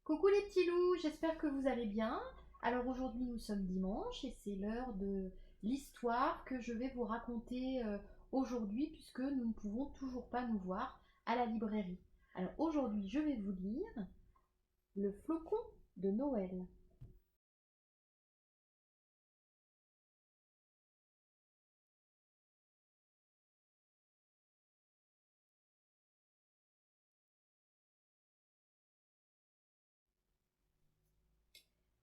Coucou les petits loups, j'espère que vous allez bien. Alors aujourd'hui nous sommes dimanche et c'est l'heure de l'histoire que je vais vous raconter aujourd'hui puisque nous ne pouvons toujours pas nous voir à la librairie. Alors aujourd'hui je vais vous lire Le flocon de Noël.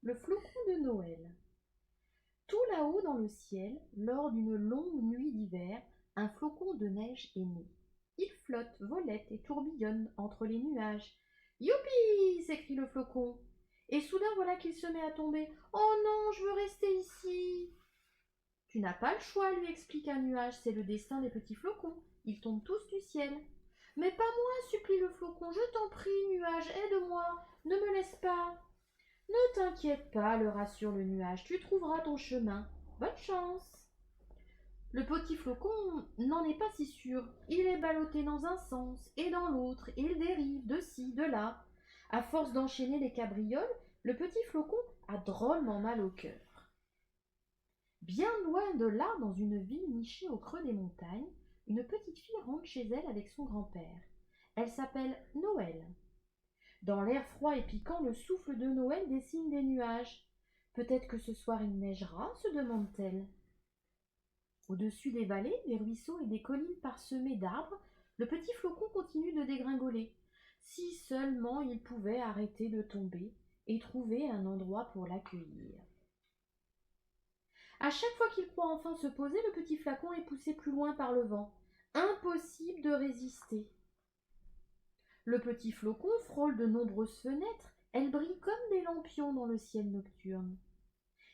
Le flocon de Noël. Tout là-haut dans le ciel, lors d'une longue nuit d'hiver, un flocon de neige est né. Il flotte, volette et tourbillonne entre les nuages. Youpi! S'écrie le flocon. Et soudain voilà qu'il se met à tomber. Oh non, je veux rester ici. Tu n'as pas le choix, lui explique un nuage, c'est le destin des petits flocons. Ils tombent tous du ciel. Mais pas moi, supplie le flocon, je t'en prie, nuage, aide-moi, ne me laisse pas. Ne t'inquiète pas, le rassure le nuage, tu trouveras ton chemin. Bonne chance. Le petit flocon n'en est pas si sûr. Il est ballotté dans un sens et dans l'autre, il dérive de ci, de là. À force d'enchaîner les cabrioles, le petit flocon a drôlement mal au cœur. Bien loin de là, dans une ville nichée au creux des montagnes, une petite fille rentre chez elle avec son grand-père. Elle s'appelle Noël. Dans l'air froid et piquant, le souffle de Noël dessine des nuages. Peut-être que ce soir il neigera, se demande-t-elle. Au-dessus des vallées, des ruisseaux et des collines parsemées d'arbres, le petit flocon continue de dégringoler. Si seulement il pouvait arrêter de tomber et trouver un endroit pour l'accueillir. À chaque fois qu'il croit enfin se poser, le petit flacon est poussé plus loin par le vent. Impossible de résister. Le petit flocon frôle de nombreuses fenêtres. Elles brillent comme des lampions dans le ciel nocturne.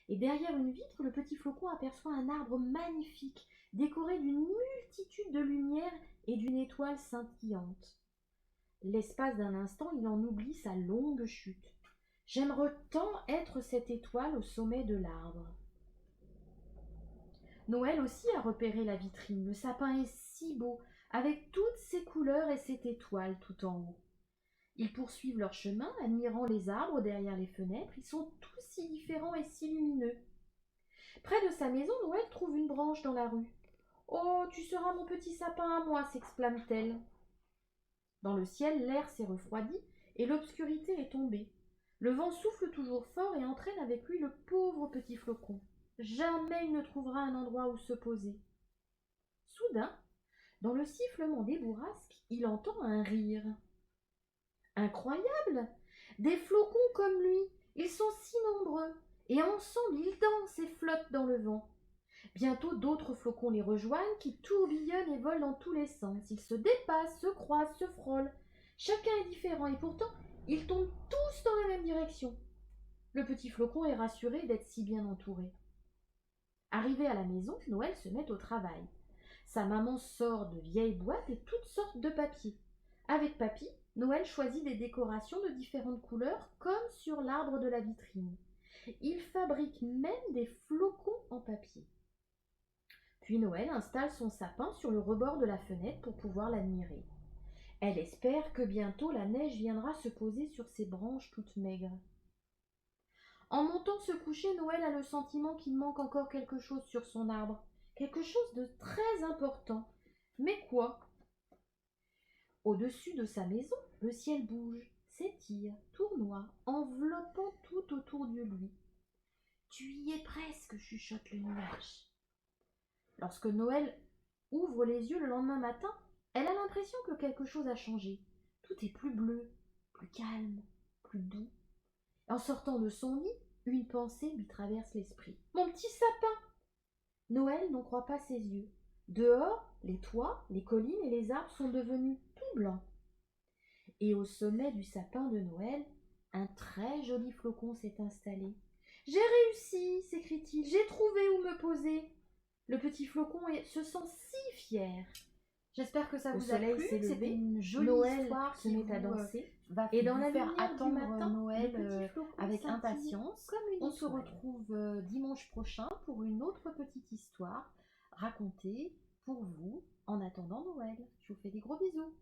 Et derrière une vitre, le petit flocon aperçoit un arbre magnifique, décoré d'une multitude de lumières et d'une étoile scintillante. L'espace d'un instant, il en oublie sa longue chute. J'aimerais tant être cette étoile au sommet de l'arbre. Noël aussi a repéré la vitrine. Le sapin est si beau, avec toutes ses couleurs et cette étoile tout en haut. Ils poursuivent leur chemin, admirant les arbres derrière les fenêtres. Ils sont tous si différents et si lumineux. Près de sa maison, Noël trouve une branche dans la rue. Oh, tu seras mon petit sapin à moi, s'exclame-t-elle. Dans le ciel, l'air s'est refroidi et l'obscurité est tombée. Le vent souffle toujours fort et entraîne avec lui le pauvre petit flocon. Jamais il ne trouvera un endroit où se poser. Soudain, dans le sifflement des bourrasques, il entend un rire. Incroyable! Des flocons comme lui, ils sont si nombreux, et ensemble ils dansent et flottent dans le vent. Bientôt d'autres flocons les rejoignent, qui tourbillonnent et volent dans tous les sens. Ils se dépassent, se croisent, se frôlent. Chacun est différent et pourtant, ils tombent tous dans la même direction. Le petit flocon est rassuré d'être si bien entouré. Arrivé à la maison, Noël se met au travail. Sa maman sort de vieilles boîtes et toutes sortes de papiers. Avec Papy, Noël choisit des décorations de différentes couleurs, comme sur l'arbre de la vitrine. Il fabrique même des flocons en papier. Puis Noël installe son sapin sur le rebord de la fenêtre pour pouvoir l'admirer. Elle espère que bientôt la neige viendra se poser sur ses branches toutes maigres. En montant se coucher, Noël a le sentiment qu'il manque encore quelque chose sur son arbre. Quelque chose de très important. Mais quoi? Au-dessus de sa maison, le ciel bouge, s'étire, tournoie, enveloppant tout autour de lui. Tu y es presque, chuchote le nuage. Lorsque Noël ouvre les yeux le lendemain matin, elle a l'impression que quelque chose a changé. Tout est plus bleu, plus calme, plus doux. En sortant de son lit, une pensée lui traverse l'esprit. Mon petit sapin! Noël n'en croit pas ses yeux. Dehors, les toits, les collines et les arbres sont devenus tout blancs. Et au sommet du sapin de Noël, un très joli flocon s'est installé. J'ai réussi, s'écrie-t-il, j'ai trouvé où me poser. Le petit flocon se sent si fier. J'espère que ça vous a plu. C'était une jolie Noël histoire se qui met à vous danser et dans la faire lumière du attendre matin, Noël le petit flocon avec scintille impatience. comme une On étoile. se On se retrouve dimanche prochain pour une autre petite histoire racontée pour vous en attendant Noël. Je vous fais des gros bisous.